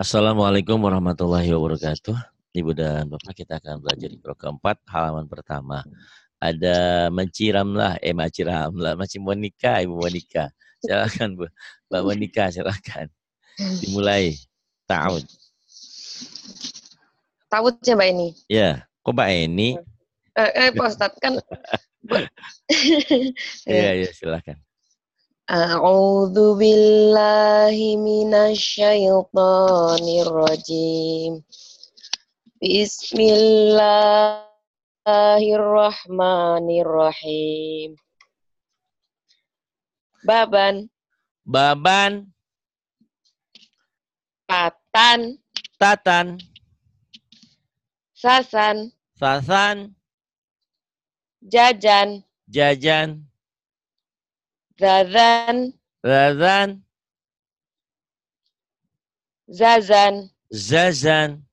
Assalamualaikum warahmatullahi wabarakatuh. Ibu dan Bapak, kita akan belajar di pro keempat, halaman pertama. Ada menciramlah, maciramlah, masih Monika, Ibu Monika. Silakan Bu, Mbak Monika, silakan. Dimulai. Ta'ud. Ta'udnya Mbak ini. Ya, kok Mbak ini? Pak Ustadz kan. Iya, silakan. A'udzu billahi minasyaitonir rajim. Bismillahirrahmanirrahim. Baban. Baban. Patan. Tatan. Sasan. Sasan. Jajan. Jajan. Zazan. Zazan. Zazan. Zazan.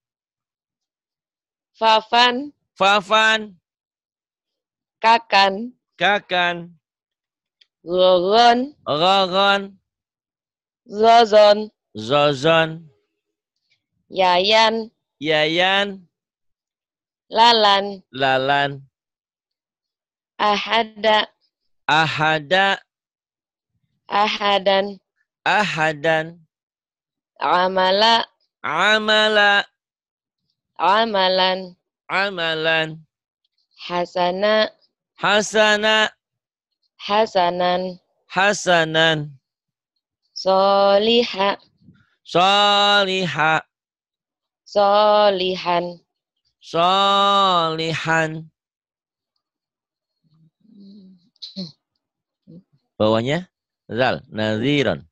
Fafan. Fafan. Kakan. Kakan. Gogon. Rogon. Zozon. Zozon. Yayan. Yayan. Lalan. Lalan. Ahada. Ahada. Ahadan. Ahadan. Amala. Amala. Amalan. Amalan. Hasana. Hasana. Hasanan. Hasanan. Soliha. Soliha. Solihan. Solihan. Bawahnya zal. Nadhiron.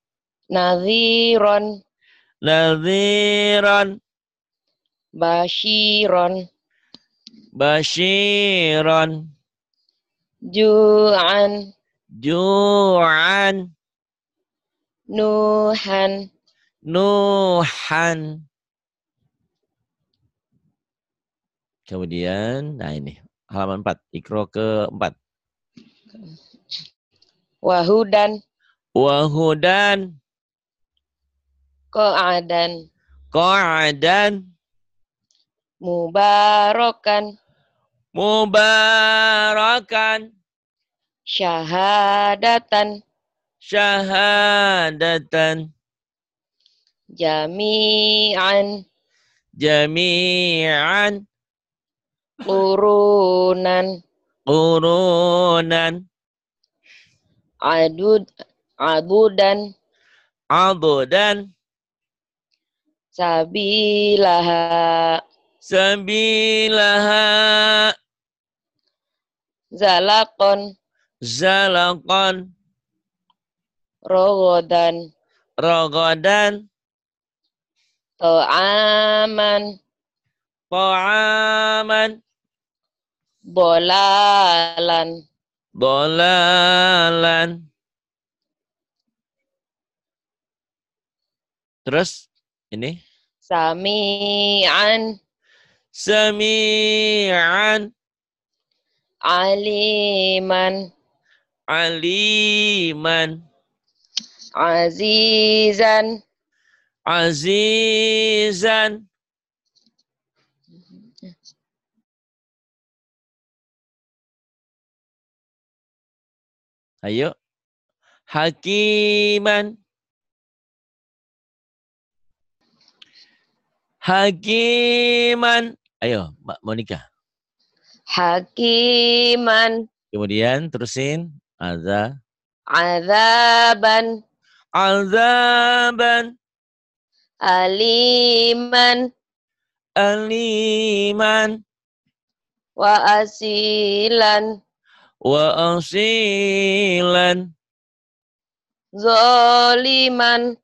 Nadhiron. Nadhiron. Bashiron. Bashiron. Ju'an. Ju'an. Nuhan. Nuhan. Kemudian, nah ini halaman 4, ikro ke-4. Wahudan. Wahudan. Qa'adan. Qa'adan. Mubarakan. Mubarakan. Syahadatan. Syahadatan. Jami'an. Jami'an. Qurunan. Qurunan. Adudan. Adudan. Sabilaha. Sabilaha. Zalakon. Zalakon. Rogodan. Rogodan. To'aman. Ta'aman. Bolalan. Dolalan. Terus ini Sami'an. Sami'an. Aliman. Aliman. Azizan. Azizan. Ayo. Hakiman. Hakiman. Ayo, Mbak Monika. Hakiman. Kemudian terusin. Azaban. Azaban. Aliman. Aliman. Wa asilan. Wa asilan. Zoliman.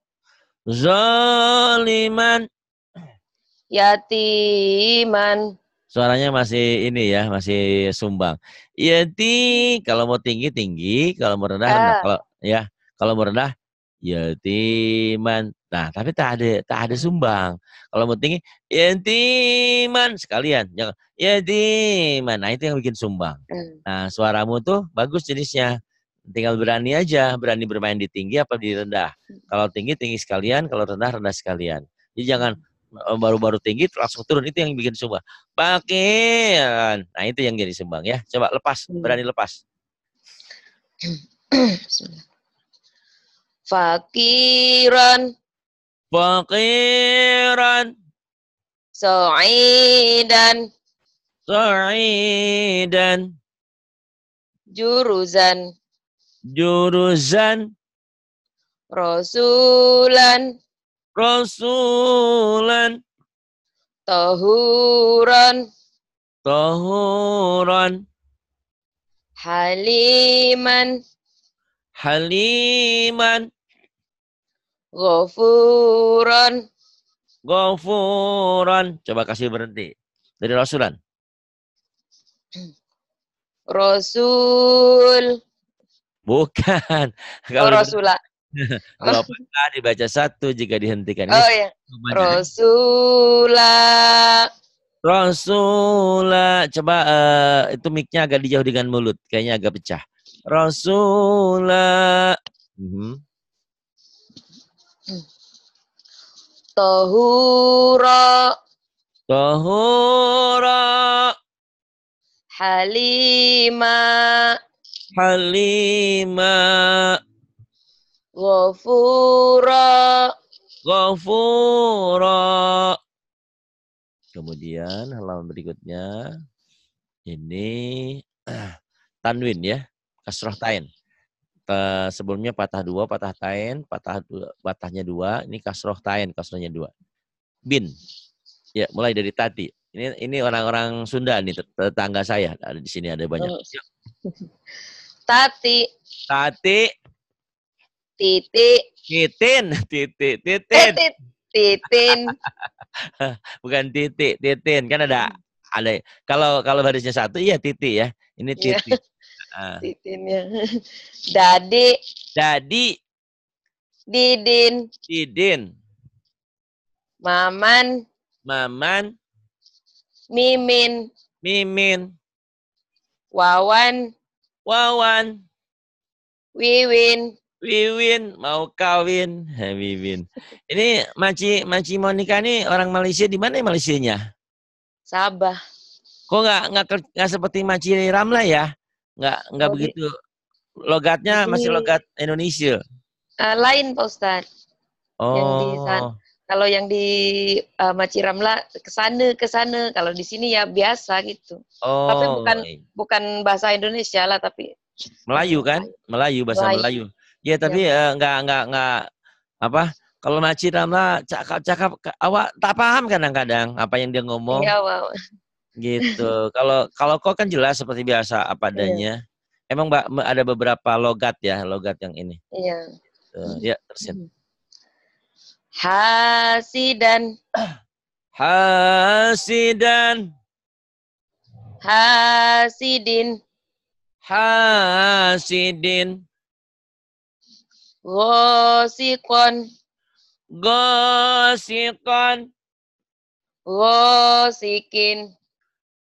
Zaliman. Yatiman. Suaranya masih ini ya, masih sumbang. Yati, kalau mau tinggi tinggi, kalau mau rendah rendah. Kalau mau rendah yatiman. Nah, tapi tak ada sumbang. Kalau mau tinggi yatiman sekalian. Jangan yatiman. Nah, itu yang bikin sumbang. Nah, suaramu tuh bagus jenisnya. Tinggal berani aja, berani bermain di tinggi apa di rendah. Kalau tinggi tinggi sekalian, kalau rendah rendah sekalian. Jadi jangan baru-baru tinggi langsung turun, itu yang bikin sumbang. Bakiran. Nah, itu yang jadi sumbang ya. Coba lepas, berani lepas. Bismillah. Fakiran. Fakiran. Sa'idan. Sa'idan. Juruzan. Juruzan. Rasulan. Rasulan. Tahuran. Tahuran. Haliman. Haliman. Ghafuran. Ghafuran. Coba kasih berhenti. Dari Rasulan. Rasul. Bukan. Oh, Kalau Rasulah. dua patah dibaca satu jika dihentikan. Ini Oh ya. Rasulah. Rasulah. Coba itu mic-nya agak dijauh dengan mulut. Kayaknya agak pecah. Rasulah. Tahura. Tahura. Halima. Halima. Ghafura. Ghafura. Kemudian halaman berikutnya ini tanwin ya, kasroh tain. Sebelumnya patah dua, patah tain, patahnya dua, ini kasroh tain, kasrohnya dua. Bin, ya mulai dari tati. Ini orang-orang Sunda nih, tetangga saya. Ada di sini ada banyak. Tati. Tati. Titik. Titin. Titik. Titin. Titin. Bukan titik. Titin. Kan ada. Kalau barisnya satu, iya titik ya. Ini titik. Titinnya. Dadi. Dadi. Didin. Didin. Maman. Maman. Mimin. Mimin. Wawan. Wawan. Wiwin. Wiwin. Mau kawin. Wiwin. Ini Maci Monica nih orang Malaysia. Di mana Malaysianya? Sabah. Kok nggak seperti Maci Ramla ya? Nggak begitu. Logatnya masih logat Indonesia. Lain Pak Ustadz. Oh. Yang di sana. Kalau yang di Maci Ramla ke sana. Kalau di sini ya biasa gitu. Oh. Tapi bukan bahasa Indonesia lah, tapi Melayu kan? Melayu, bahasa Melayu. Ya tapi nggak apa? Kalau Maci Ramla cakap awak tak paham kadang-kadang apa yang dia ngomong. Iya, wow. Gitu. Kalau kok kan jelas seperti biasa apa adanya. Emang ada beberapa logat ya, logat yang ini. Iya. Ya, tersin. Hasidan. Hasidan. Hasidin. Hasidin. Ghosikon. Gosikon. Ghosikin.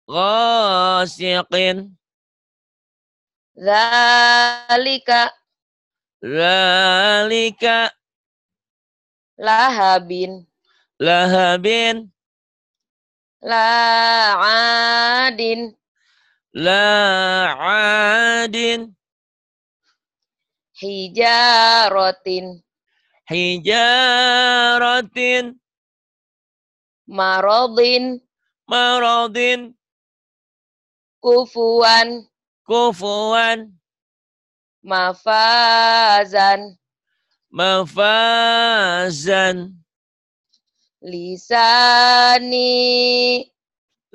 Gosikin. Zalika. Zalika. Lahabin. Lahabin. La'adin. La'adin. Hijaratin. Hijaratin. Marodin. Marodin. Kufuan. Kufuan. Mafazan. Mafazan. Lisani.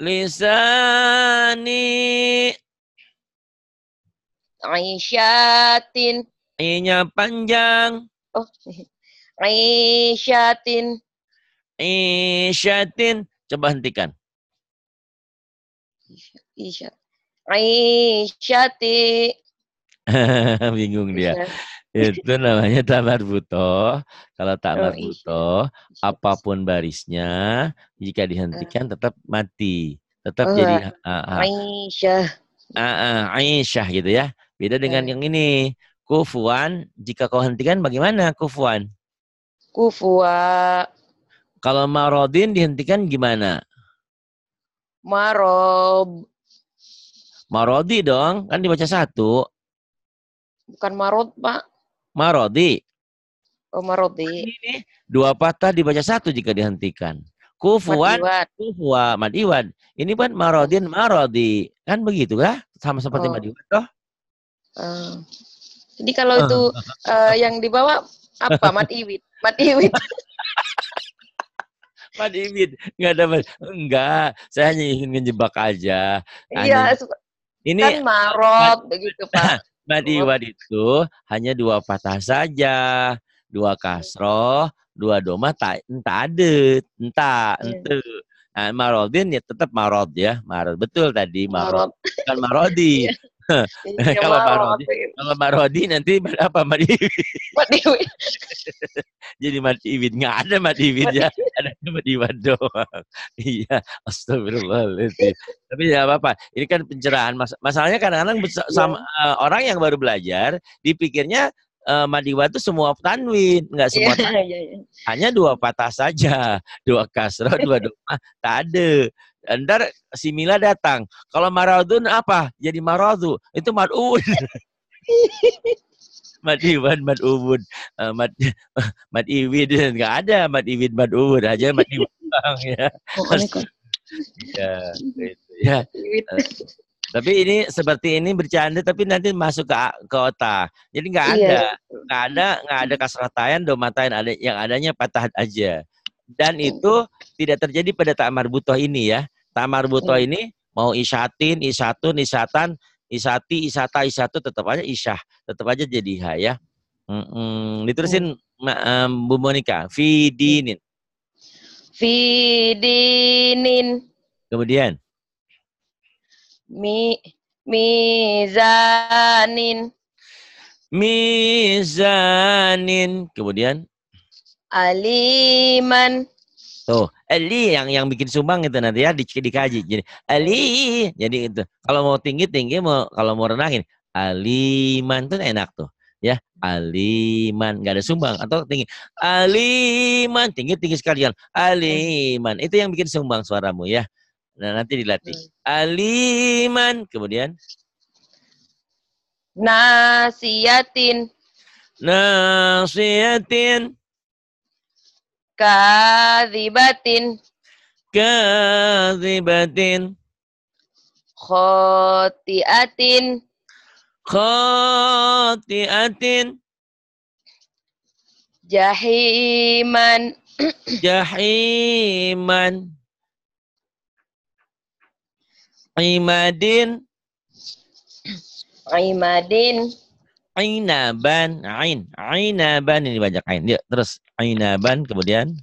Lisani. Aisyatin. I-nya panjang. Oh, Aisyatin. Isyatin. Coba hentikan. Aisyati. Bingung dia. Itu namanya tamar butoh. Kalau tamar butoh, apapun barisnya, jika dihentikan tetap mati. Tetap jadi Aisyah. Aisyah gitu ya. Beda dengan yang ini. Kufuan, jika kau hentikan bagaimana kufuan? Kufua. Kalau marodin dihentikan gimana? Marob. Marodi dong, kan dibaca satu. Bukan marot, Pak. Marodi. Oh, marodi. Ini dua patah dibaca satu jika dihentikan. Mat Kufuan, iwat. kufuwa, mad iwad. Ini kan marodin, marodi. Kan begitu lah? Sama seperti mad Oh. iwad toh. Jadi kalau itu yang dibawa apa? Mat iwit. Mat iwit. Mad iwid. Enggak. Saya hanya ingin menjebak aja. Iya, Ini kan marot begitu, Pak. mad iwad itu hanya dua patah saja. Dua kasroh, dua doma, tak ada. Entah, ente. Nah, marodin ya tetap marod ya. Marod. Betul tadi marod. Marot. Bukan marodi. Iya, Kalau marot. marodi nanti apa mad iwid. Mat iwit. Jadi mad iwid nggak ada mad iwid ya. Ada mad iwad doang. Iya, astagfirullahaladzim. Tapi ya apa-apa. Ini kan pencerahan. Masalahnya kadang-kadang sama orang yang baru belajar dipikirnya mad iwad itu semua tanwin, nggak semua tanwin. Hanya dua patah saja, dua kasroh, dua doma, tak ada. Ntar si Mila datang. Kalau maradun apa? Jadi maradu. Itu mad'ud. Mad iwad, mad ubud, mad iwid. Nggak ada mad iwid, mad ubud. Aja mad iwad ya. Ya. Tapi ini seperti ini bercanda, tapi nanti masuk ke otak. Jadi nggak ada kasratain, domatain, ada yang adanya patah aja. Dan itu tidak terjadi pada ta marbutoh ini ya. Ta marbutoh ini mau isyatin, isyatun, isyatan, isati, isata, isyatu tetap aja isyah, tetap aja jadi ha ya. Diterusin Bu Monica, fidinin. Fidinin. Kemudian mizanin. Mizanin. Kemudian aliman. Tuh, Ali yang bikin sumbang itu nanti ya dikaji. Jadi Ali, jadi itu. Kalau mau tinggi, kalau mau renangin aliman tuh enak tuh. Ya, aliman nggak ada sumbang atau tinggi. Aliman tinggi sekalian. Aliman itu yang bikin sumbang suaramu ya. Nah, nanti dilatih. Aliman, kemudian nasiyatin. Nasiyatin. Kadzibatin. Kadzibatin. Khotiatin. Khotiatin. Jahiman. Jahiman. Imadin. Imadin. Ainaban. Ainaban ini banyak ain. Yuk, terus ainaban, kemudian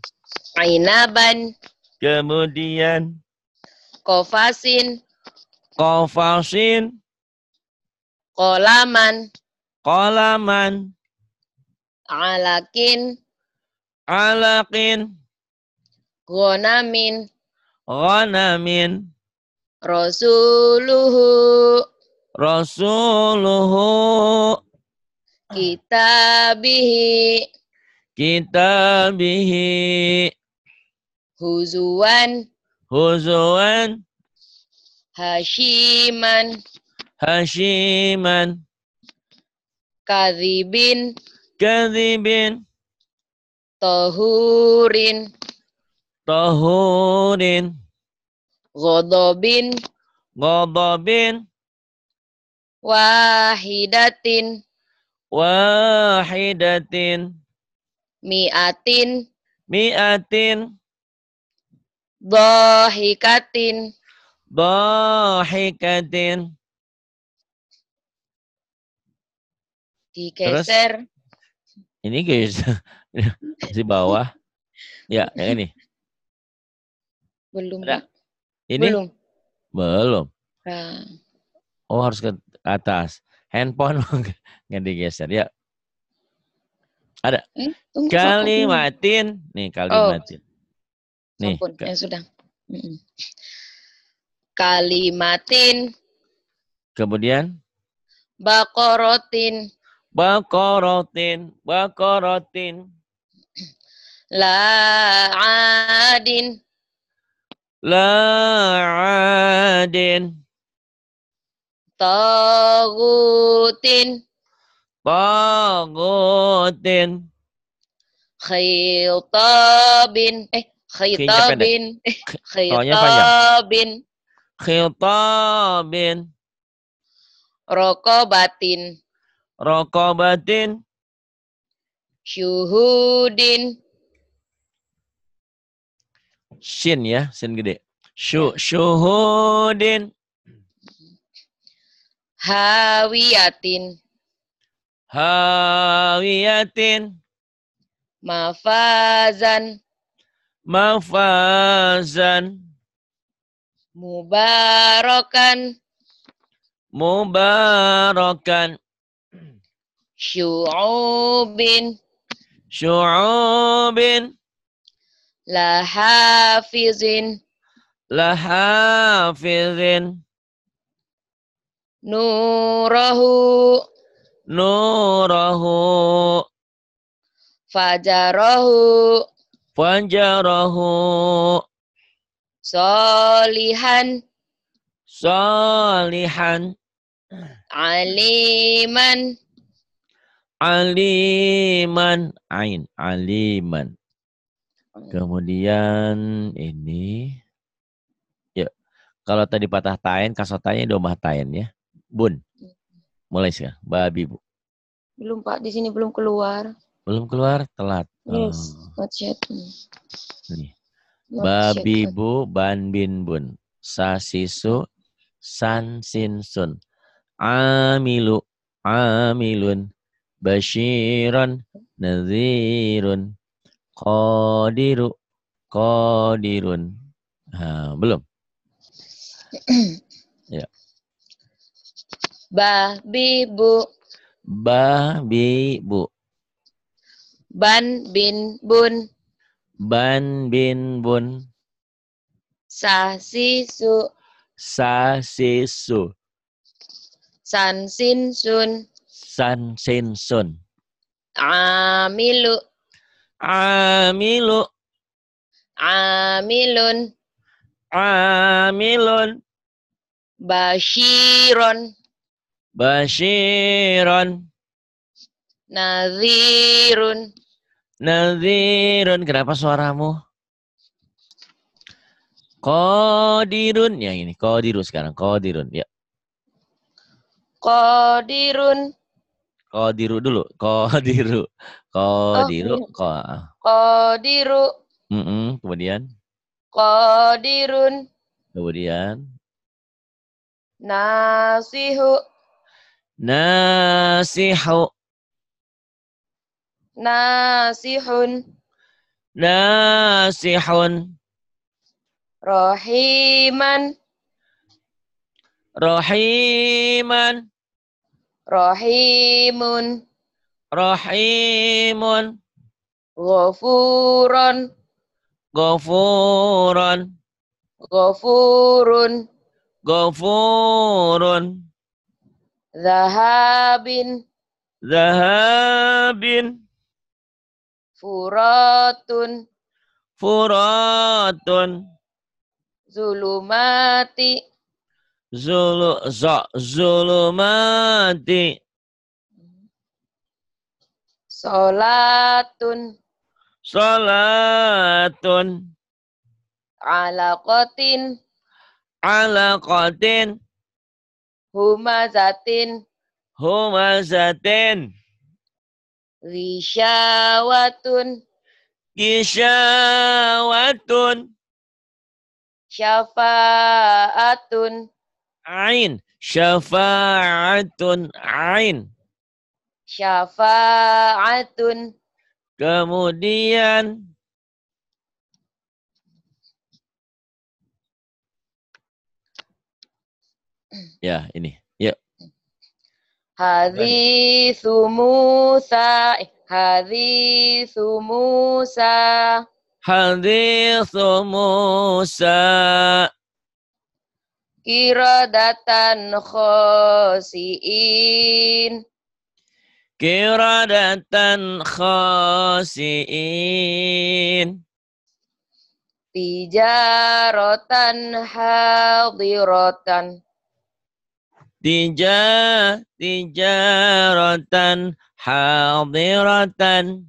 Ainaban. Kemudian Kofasin. Kofasin. Kolaman. Kolaman. Alakin. Alakin. Gonamin. Gonamin. Rasuluhu. Rasuluhu. Kitabihi. Kitabihi. Huzuan. Huzuan. Hashiman. Hashiman. Kadzibin. Kadzibin. Tahurin. Tahurin. Ghadabin. Ghadabin. Wahidatin. Wahidatin. Mi'atin. Mi'atin. Dhahikatin. Dhahikatin. Digeser. Ini guys, di bawah. Ya, yang ini. Belum. Ini? Belum. Nah. Oh, harus ke atas. Handphone nggak digeser. Ya. Ada. Kalimatin. Nih, kalimatin. Nih. Yang sudah. Kalimatin. Kemudian? Baqaratin. Baqaratin. Baqaratin. La adin. La'adin. Tagutin. Tagutin. Khitabin. K-nya pendek. Khitabin. To-nya panjang. Khitabin. Khitabin. Rokobatin. Rokobatin. Syuhudin. Shin ya, sin gede. Ya. Syuhudin. Hawiyatin. Hawiyatin. Mafazan. Mafazan. Mubarakan. Mubarakan. Syu'ubin. Syu'ubin. Lahafizin. Lahafizin. Nurahu. Nurahu. Fajarahu. Fajarahu. Solihan. Salihan. Aliman. Aliman. Ain. Aliman. Kemudian ini. Ya. Kalau tadi patah tain, kasotanya domah tain ya. Bun. Mulai sekarang. Babi bu. Belum Pak, di sini belum keluar. Belum keluar, telat. Yes, not yet. Nih. Not Babi yet. bu, ban bin bun. Sasisu, san sin sun. Amilu, amilun. Basyiran, nadhirun. Qadiru, qadirun. Belum. Ya. Babi bu. Babi bu. Ban bin bun. Ban bin bun. Sasisu. Sasisu. San sin sun. San sin sun. Amilu. Amilu. Amilun. Amilun. Basyiron. Basyiron. Nadhirun. Nadhirun. Kenapa suaramu? Qadirun. Yang ini. Qadiru sekarang. Qadirun. Ya. Qadirun. Qadiru dulu. Qadiru. Qadiru. Qadiru. Kemudian. Qadirun. Kemudian. Nasihu. Nasihu. Nasihun. Nasihun. Rahiman. Rahiman. Rahimun. Rahimun. Ghafuron. Ghafuron. Ghafurun. Ghafurun. Zahabin. Zahabin. Furatun. Furatun. Zulumati. Zulumati. Salatun. Salatun. Alaqatin. Alaqatin. Humazatin. Humazatin. Rishawatun. Gisyawatun. Syafa'atun. Ain. Syafa'atun. Ain. Syafa'atun. Kemudian. Ya, ini. Yuk. Hadithu Musa. Hadithu Musa. Hadithu Musa. Kiradatan khasiin. Kiradatan khasiin. Tijaratan hadiratan. Tijaratan hadiratan.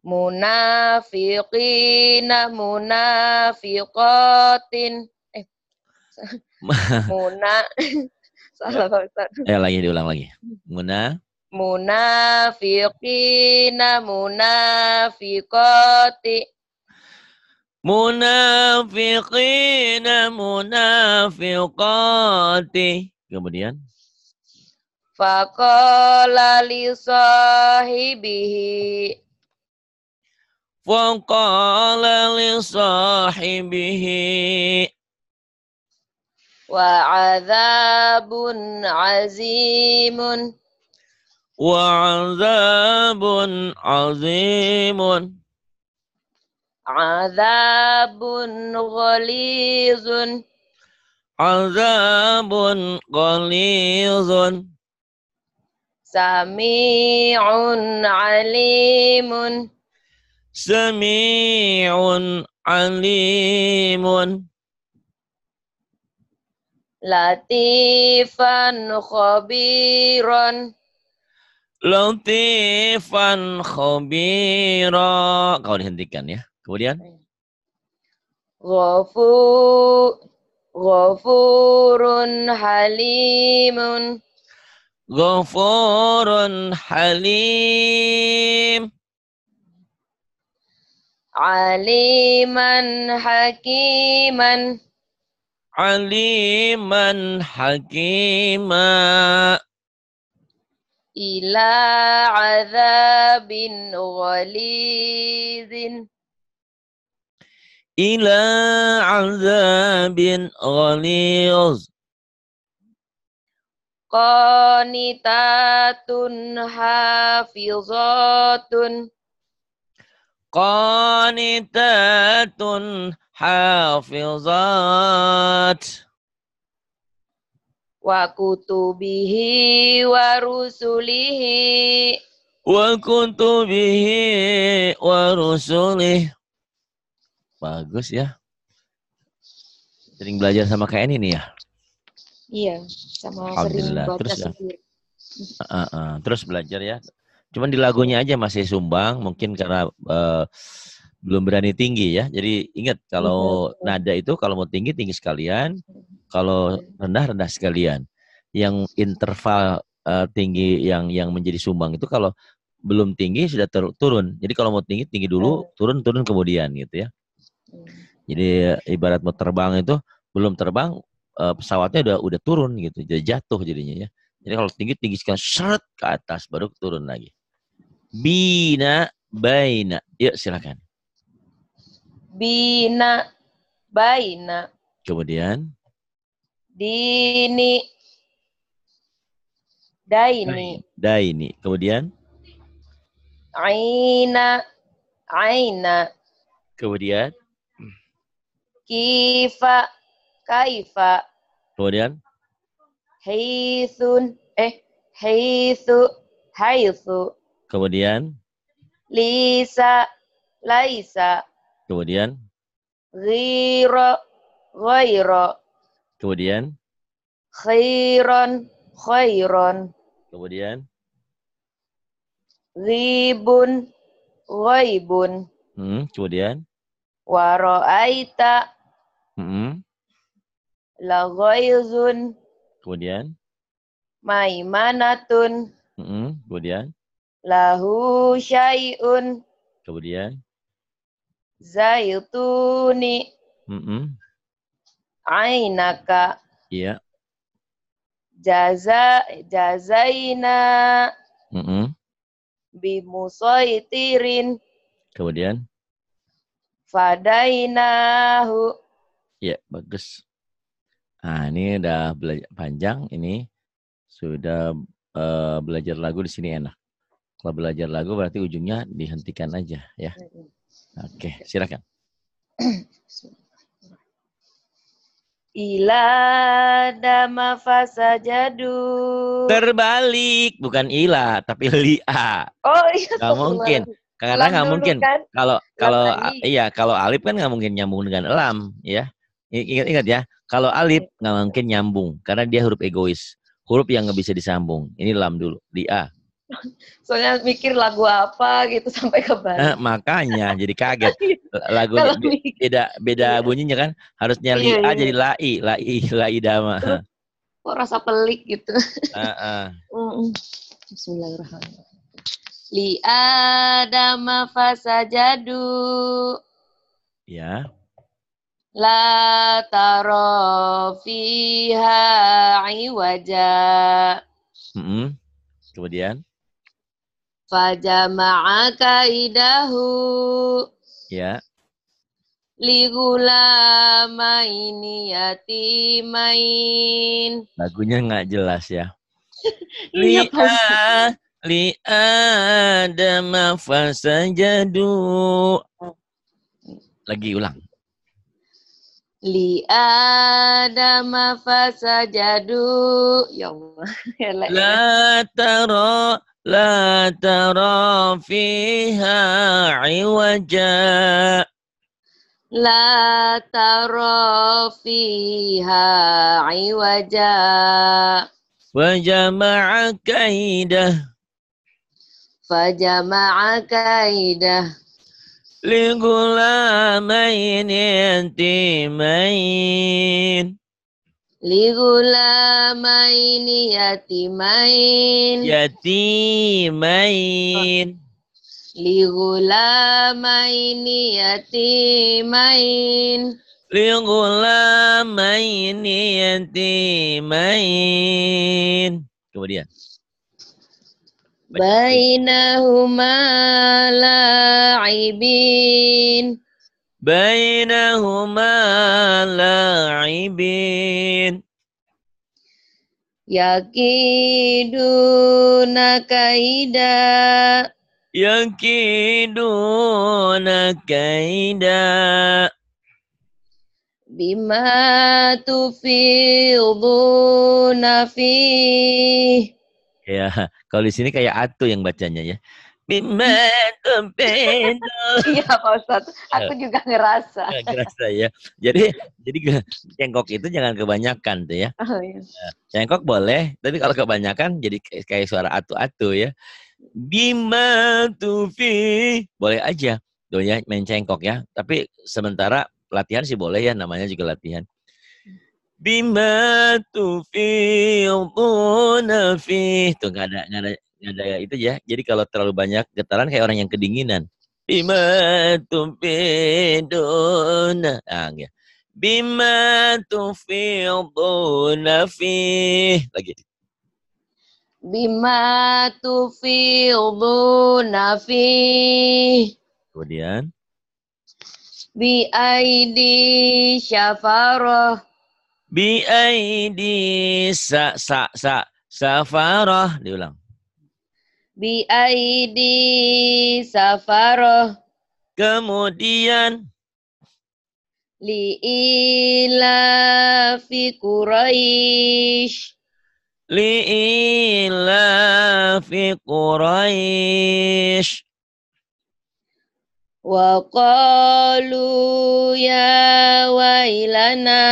Munafiqina munafiqatin. Salah Pak Ustaz. Lagi diulang lagi. Munafiqina munafiqati. Munafiqina munafiqati. Kemudian Faqala li sahibihi. Faqala li sahibihi. Wa azabun azimun. Wa azabun azimun. Azabun ghalizun. Azabun ghalizun. Sami'un alimun. Sami'un alimun. Latifan khabiran. Latifan khabira. Kau dihentikan ya. Kemudian Ghafurun halimun. Ghafurun halim. Aliman hakiman. Aliman hakima. Ila azabin ghalizin. Ila azabin ghaliz. Qanitatun hafizatun. Qanitatun hafizat. Wa kutubihi wa rusulihi. Wa kutubihi wa rusulih. Bagus ya. Sering belajar sama kayak ini nih ya. Iya, sama sering Alhamdulillah. baca Terus ya. sendiri. Terus belajar ya. Cuman di lagunya aja masih sumbang, mungkin karena belum berani tinggi ya. Jadi ingat kalau nada itu kalau mau tinggi tinggi sekalian, kalau rendah rendah sekalian. Yang interval tinggi yang menjadi sumbang itu kalau belum tinggi sudah turun. Jadi kalau mau tinggi tinggi dulu, turun kemudian gitu ya. Jadi ibarat mau terbang itu belum terbang pesawatnya udah turun gitu, jadi jatuh jadinya ya. Jadi kalau tinggi sekali seret ke atas baru turun lagi. Bina baina. Yuk silakan. Bina baina. Kemudian Dini daini. Daini. Kemudian Aina aina. Kemudian Kifa kaifa. Kemudian Haitsun haitsu haitsu. Kemudian Lisa laisa. Kemudian Ghira ghaira. Kemudian Khairan khairan. Kemudian Ghibun ghaibun. Kemudian Wa ra'aita la ghaizun. Kemudian Maimanatun. Kemudian Lahu syai'un. Kemudian Zaituni. Ainaka. Iya. Jazaina. Bimusaitirin. Kemudian Fadainahu. ya, bagus. Nah, ini udah belajar panjang ini. Sudah belajar lagu di sini enak. Kalau belajar lagu berarti ujungnya dihentikan aja ya. Oke, silakan. Ila dama fasajadu. Terbalik, bukan ila tapi lia. Oh iya. Gak mungkin. Karena Lam nggak dulu mungkin kan. kalau Lam kalau alif. iya kalau alif kan nggak mungkin nyambung dengan elam ya. Ingat-ingat ya, kalau alif nggak mungkin nyambung karena dia huruf egois, huruf yang nggak bisa disambung. Ini lam dulu di A. Soalnya mikir lagu apa gitu sampai ke Nah, Bali. makanya jadi kaget lagunya Kalau mikir, beda beda iya, bunyinya kan, harusnya li iya, A iya. jadi lai lai lai dama. Tuh, kok rasa pelik gitu. Uh, Bismillahirrahmanirrahim. Li adama fasajadu. ya. La taro fiha iwaja. Kemudian Fajama'a kaidahu. ya Li gulamaini yatimain. lagunya nggak jelas ya. Iya, Pak Li'a Ustaz. li'adama fasajadu. Lagi ulang. Li adama fasajadu. Ya Allah. Ya lah, ya. La tara fiha iwaja. La taro fiha iwaja. Wa jama'a kaidah. Fajama'a kaidah. Li gulamain yatimain. Li gulamaini yatimain. Yatimain. Li gulamaini yatimain. Li gulamain yatimain. Kemudian. Bainahuma la'ibin. Bainahuma la'ibin. Yakiduna kaida. Yakiduna kaida. Bima tufiduna fih. Ya, kalau di sini kayak atu yang bacanya ya. Bima tufidu. Iya Pak Ustadz, aku juga ngerasa. Kerasa ya. Jadi cengkok itu jangan kebanyakan tuh ya. Oh, iya. Cengkok boleh, tapi kalau kebanyakan jadi kayak suara atu-atu ya. Bima tufi boleh aja tuh ya main cengkok ya. Tapi sementara latihan sih boleh ya, namanya juga latihan. Bima tufi fi tuh nggak ada itu ya. Jadi kalau terlalu banyak getaran kayak orang yang kedinginan. Bima tufiduna. Ya. Bima tufiduna fi. Lagi. Bima tufiduna fih. Kemudian. Bi aidi syafaroh. Bi aidi safarah. Diulang. Bi aidi safaroh. Kemudian. Li ila fi Quraisy. Li ila fi Quraisy. Wa qalu ya wailana.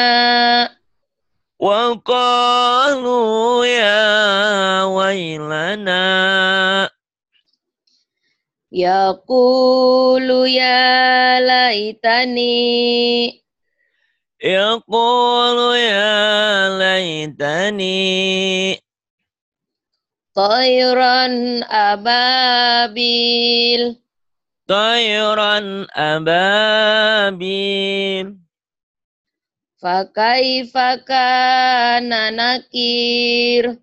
Wa qalu ya wailana. Yaqulu ya laitani. Yaqulu ya laitani. Tayran ababil. Tayran ababil. Fakaifa kana nakir.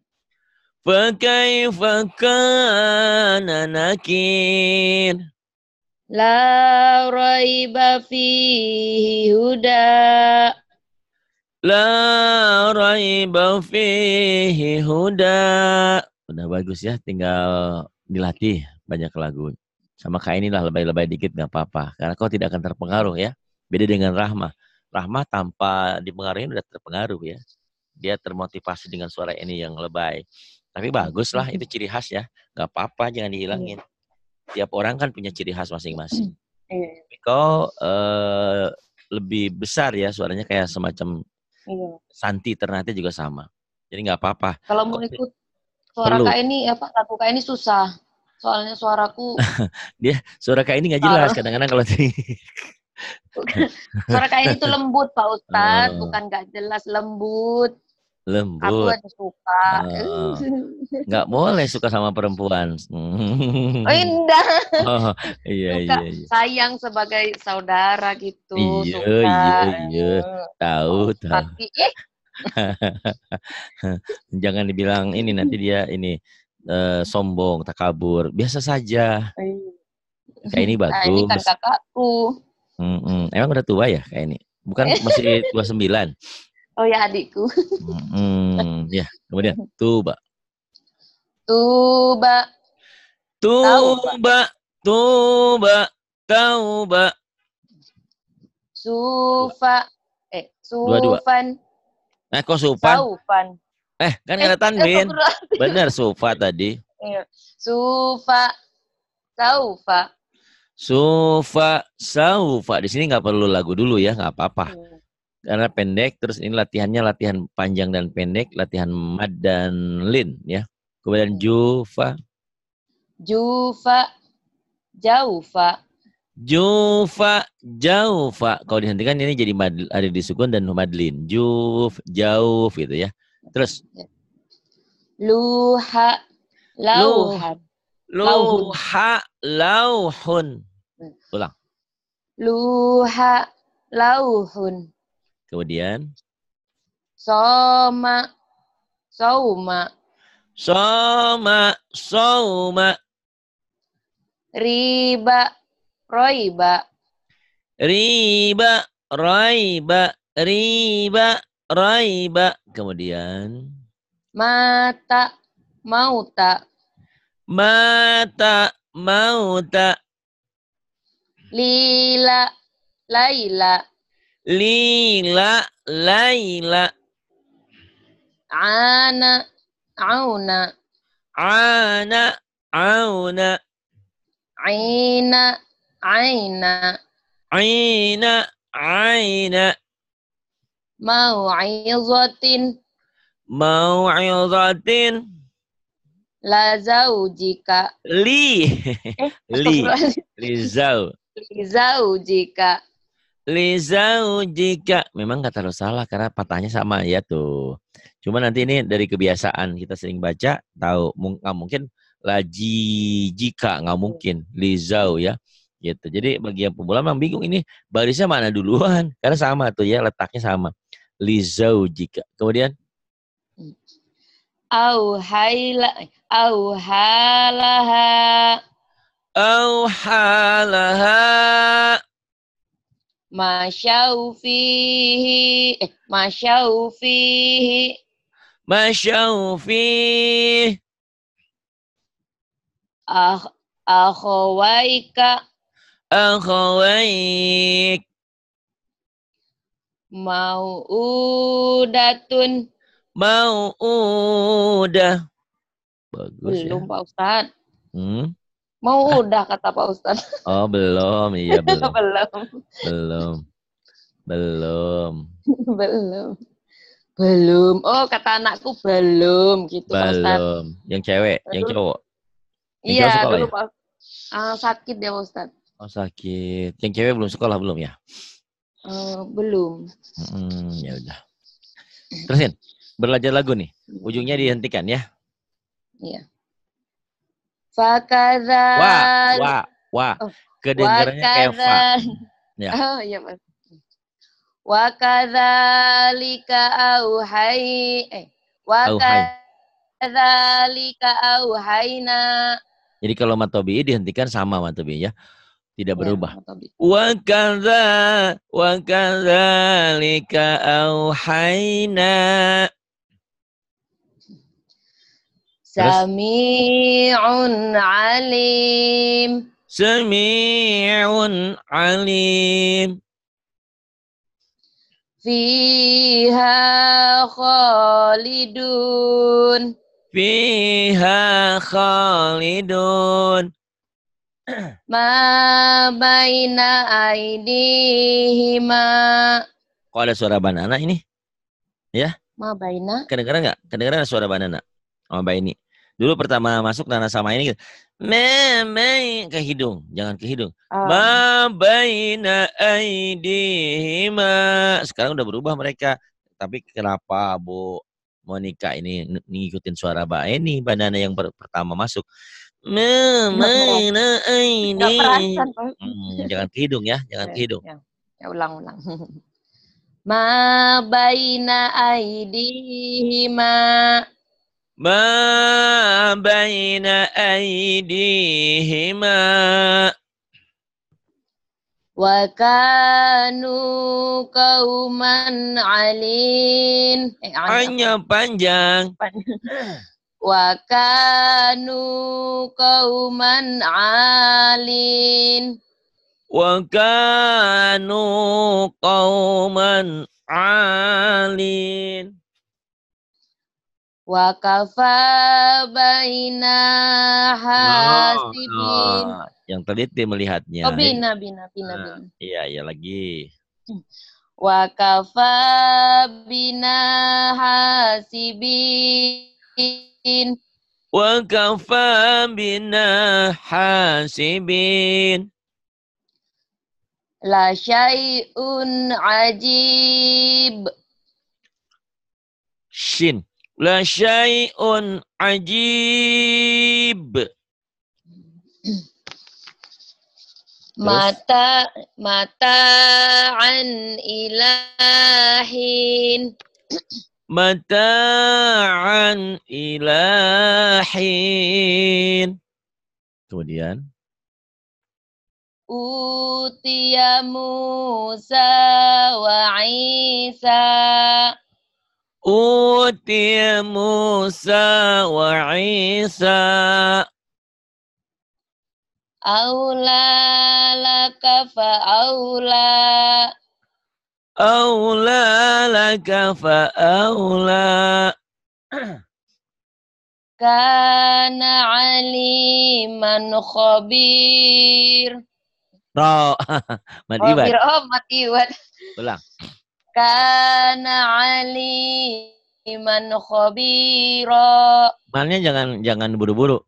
Fakaifa kana nakir. La raiba fihi huda. La raiba fihi huda. Udah bagus ya, tinggal dilatih banyak lagu. Sama kayak inilah lebay-lebay dikit gak apa-apa. Karena kau tidak akan terpengaruh ya. Beda dengan Rahmah. Rahmah tanpa dipengaruhi udah terpengaruh ya. Dia termotivasi dengan suara ini yang lebay. Tapi bagus lah, itu ciri khas ya. Gak apa-apa, jangan dihilangin. tiap orang kan punya ciri khas masing-masing. Iya. Kau lebih besar ya suaranya kayak semacam Santi Ternate juga sama. Jadi nggak apa-apa. Kalau mau ikut suara Perlu. Kak ini lagu Kak ini susah. Soalnya suaraku Dia suara kayak ini nggak jelas tar. kadang-kadang kalau Suara Kak ini tuh lembut Pak Ustadz, Oh, bukan nggak jelas, lembut. Aku lembut. aja suka. Oh, nggak boleh suka sama perempuan. Oh indah. Oh, iya Suka iya iya. sayang sebagai saudara gitu, Iya suka. iya iya. Tahu Pak tahu. Ustadz, Jangan dibilang ini nanti dia ini sombong, takabur. Biasa saja. Kayak ini nah ini kan bagus. kakakku. Emang udah tua ya kayak ini? Bukan masih 29. Oh ya adikku. Ya, kemudian tuba. Tuba, tauba, Tuba, tuba, tauba. sufa, Dua-dua. sufan, Kok Supan? saufan. Kan ada tanwin. Astagfirullah. Bener, Sufa tadi. Iya. Sufa, saufa. Sufa, saufa. Di sini nggak perlu lagu dulu ya, nggak apa-apa. Karena pendek, terus ini latihannya latihan panjang dan pendek, latihan mad dan lin ya. Kemudian jufa, Jufa, jaufa. jufa, jaufa. Kalau dihentikan ini jadi mad, ada di sukun dan madlin. Juf, jauf gitu ya. Terus Luha, luh, lauhan. Lauhun. luha, lauhun. Ulang. Luha, lauhun. Kemudian Soma, sauma. soma, soma, Riba, roiba. riba, raiba, riba, raiba. Kemudian Mata, mauta. mata, mauta, Lila, laila. lila, laila, Ana, auna. ana, auna, Aina, aina. aina, aina, Mau'izatin, mau'izatin, la zaujika. li, li, Astagfirullahaladzim. lizau. Li zaujika. Lizau jika memang nggak terlalu salah karena patahnya sama ya tuh. Cuma nanti ini dari kebiasaan kita sering baca tahu nggak mungkin laji jika nggak mungkin lizau ya gitu. Jadi bagi yang pemula memang bingung ini barisnya mana duluan karena sama tuh ya letaknya sama. Lizau jika. Kemudian Auhaila, auhalaha. auhalaha Masyau fihi, masyau fihi. masyaufi Akhawaika, akhawaik mau'udatun. mau udah bagus ya. Belum Pak Ustadz. Hmm? Mau udah kata Pak Ustadz. Oh belum, iya belum, Belum. belum, belum, Belum. Belum. Oh, kata anakku belum gitu Pak Ustadz. belum. Yang cewek, yang cowok, yang cowok Iya, sekolah dulu ya? Pak. Sakit dia Pak Ustadz. Oh sakit. Yang cewek belum sekolah belum ya? Belum. Ya udah. Terusin. Belajar lagu nih. Ujungnya dihentikan ya. Iya. Fakadzal. Wah. Oh, Kedengarannya kayak fa. Ya. Oh iya Pak. Wa kadzalika wa Auhai. kadzalika auhayna. Jadi kalau matobi dihentikan sama matobi ya. Tidak berubah. Ya, Wa kadzalika auhayna. Sami'un alim. Sami'un alim. Fiha khalidun. Fiha khalidun. ma baina aidihima. Kok ada suara banana ini? Ya, Ma baina. kedengeran nggak? Kedengeran suara banana sama Mbak ini. Dulu pertama masuk Nana sama ini gitu. Ke hidung, jangan ke hidung. Ma baina aidihima. Sekarang udah berubah mereka. Tapi kenapa Bu Monica ini ngikutin suara Mbak ini banana yang pertama masuk? Ma baina Nggak aidihima. perasan, Pak. Jangan ke hidung ya, jangan ke hidung. Ya, ulang-ulang. Ma baina aidihima. Ma baina aidihima. Wa kanu kauman alin. Hanya panjang. Wa kanu kauman alin. Wa kanu qauman alin. Wa kafa baina hasibin. Yang teliti melihatnya. Oh, bina. Iya lagi. Wa kafa bina hasibin. Wa kafa bina hasibin. La syai'un ajib. Shin. La syai'un ajib. Mata'an ilahin. Mata'an ilahin. Kemudian Utiya Musa wa Isa. Utiya Musa wa Isa. Aula laka fa'aula. Aula laka fa'aula. Kana aliman khabir. Ro. Khabir. Mati wat. Ulang. Kana aliman khabira. Malnya jangan buru-buru.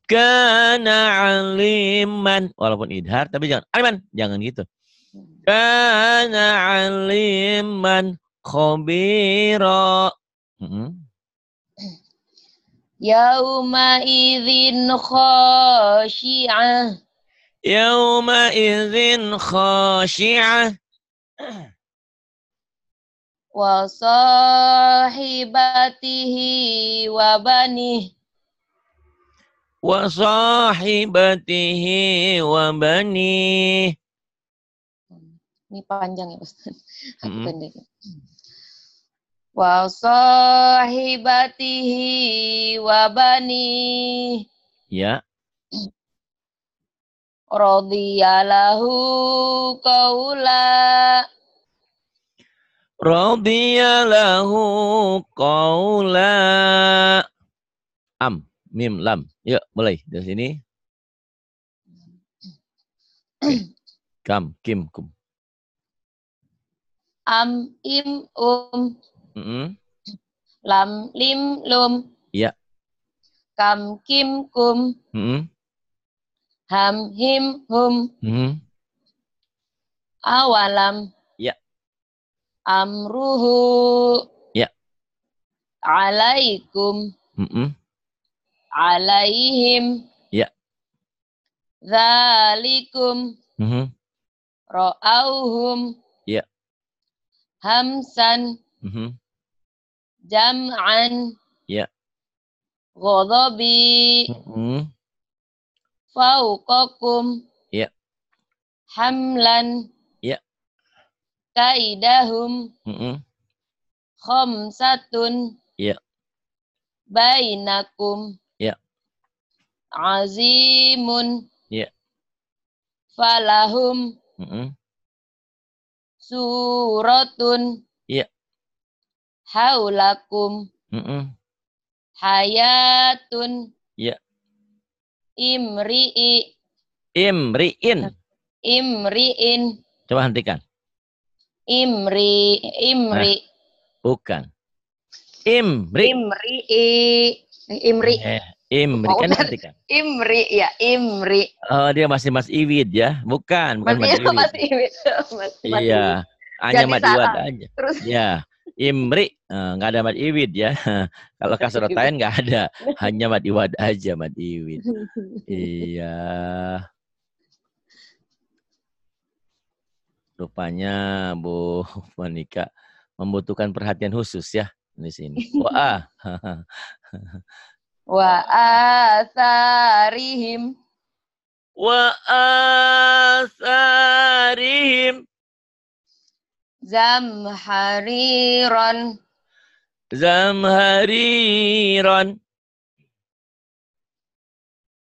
Kana aliman. Walaupun idhar, tapi jangan. Aliman. Jangan gitu. Kana aliman khabira. Yauma idzin khashi'ah. Yauma idzin khashi'ah. Wa sahibatihi wa banih. Wa sahibatihi wa banih. Ini panjang ya Ustaz. Aku pendek. Wa sahibatihi wa banih. Ya. Radhiyalahu qawla. Radhiyalahu qawla. Mim, lam. Yuk, mulai dari sini. Kam, kim, kum. Im, Lam, lim, lum. Ya. Kam, kim, kum. Ham, him, hum. Awalam. Ya. Amruhu. Ya. Alaikum. Alaihim. Ya. Zalikum. Ra'auhum. Ya. Hamsan. Jam'an. Ya. Ghadabi. Fauqakum. Ya. Hamlan. Ya. Kaidahum. Khamsatun. Ya. Bainakum. Ya. Azimun. Ya. Falahum. Suratun. Ya. Haulakum. Hayatun. Ya. Imri'i. Imri'in. Imri'in. Coba hentikan. Imri. Nah, bukan. Imri. Imri. Imri. Kan hentikan. Imri, ya. Imri. Oh, dia masih Mas Iwid ya? Bukan Mas Iwid. Iya, hanya Jadi Mas Iwad salah. aja. Terus. Ya, Imri. Nggak ada Mas Iwid ya. Kalau kasrotain nggak ada. Hanya Mas Iwad aja, Mas Iwid. Iya. Rupanya Bu Monika membutuhkan perhatian khusus ya di sini. Wah. Wa asarihim. Wa asarihim. Zamhariron. Zamhariron.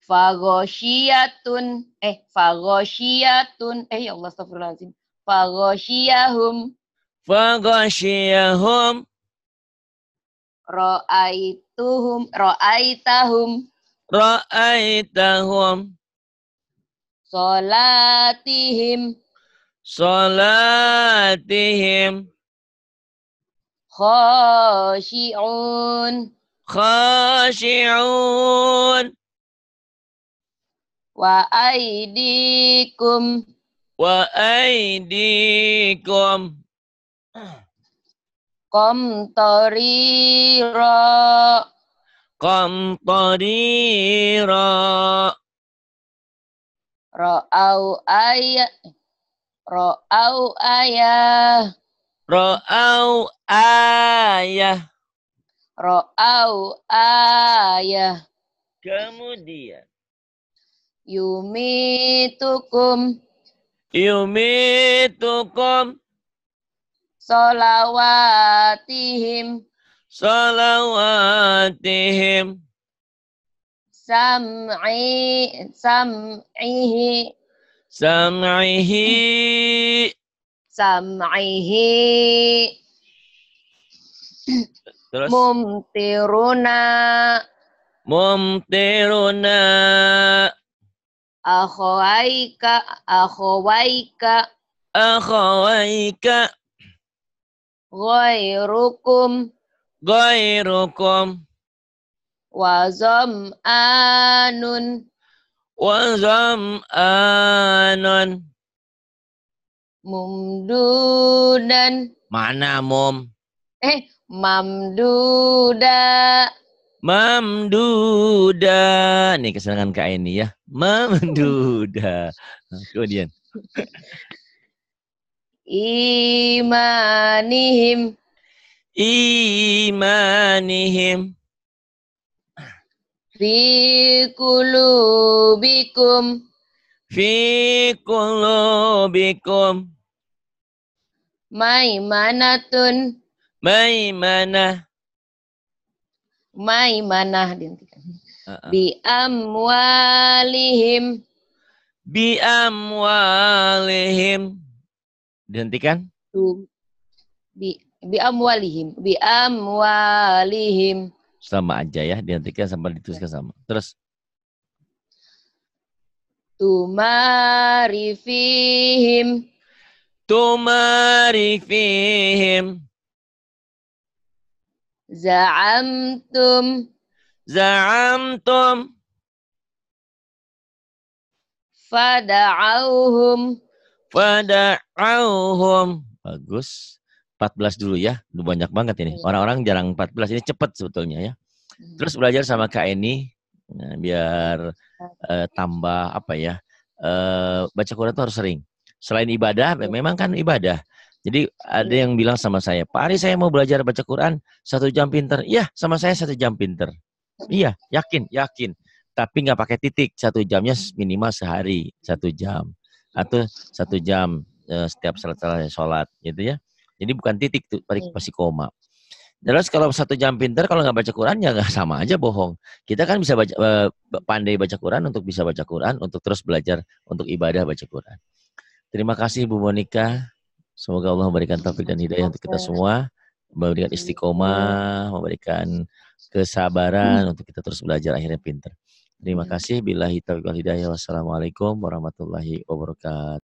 Fagosyatun. Fagosyatun. Ya Allah, astagfirullahaladzim. Fagosyahum. Fagosyahum. Ro'aituhum. Ro'aitahum. Ra'aitahum. Solatihim. Salatihim. Khashi'un. Khashi'un. Wa aidikum. Wa aidikum. Qamtarira. Qamtarira. Ra'au ayah. Ra'au ayah. Ra'au ayah. Ra'au ayah. Kemudian. Yumitukum. Yumitukum. Salawatihim. Salawatihim. Sam'ihi. Sam'ihi. Sam'ihi. Terus. Mumtiruna. Mumtiruna. Akhawaika. Akhawaika. Akhawaika. Ghairukum. Ghairukum. Wazam'anun. Wazam'anun. Mumdudan. Mana mum? Mamduda. Mamduda. Nih kesenangan Kak ini ya. Mamduda. Kemudian. Imanihim. Imanihim. Fi kulubikum. Fi kulubikum. Maimanatun. Maimanah. Maimanah. Bi amwalihim. Bi amwalihim. Dihentikan. Bi amwalihim. Bi amwalihim. Sama aja ya, dihentikan sampai dituliskan sama. Terus. Tumarifihim. Tumarifihim. Za'amtum. Za'amtum. Fada'auhum. Fada'auhum. Bagus. 14 dulu ya. Udah banyak banget ini. Orang-orang jarang 14. Ini cepat sebetulnya ya. Terus belajar sama Kak Eni. Nah, biar tambah apa ya. Baca Quran itu harus sering. Selain ibadah, memang kan ibadah. Jadi ada yang bilang sama saya, Pak Ari saya mau belajar baca Quran 1 jam pinter. Iya, sama saya 1 jam pinter. Iya, yakin. Tapi nggak pakai titik. 1 jamnya minimal sehari 1 jam. Atau 1 jam setiap selesai sholat gitu ya. Jadi bukan titik tuh, pasti koma. Terus kalau 1 jam pinter, kalau nggak baca Quran ya nggak, sama aja bohong. Kita kan bisa pandai baca Quran untuk bisa baca Quran, untuk terus belajar untuk ibadah baca Quran. Terima kasih Bu Monika. Semoga Allah memberikan taufik dan hidayah untuk kita semua, memberikan istiqomah, memberikan kesabaran untuk kita terus belajar akhirnya pinter. Terima kasih. Billahi taufiq wal hidayah. Wassalamualaikum warahmatullahi wabarakatuh.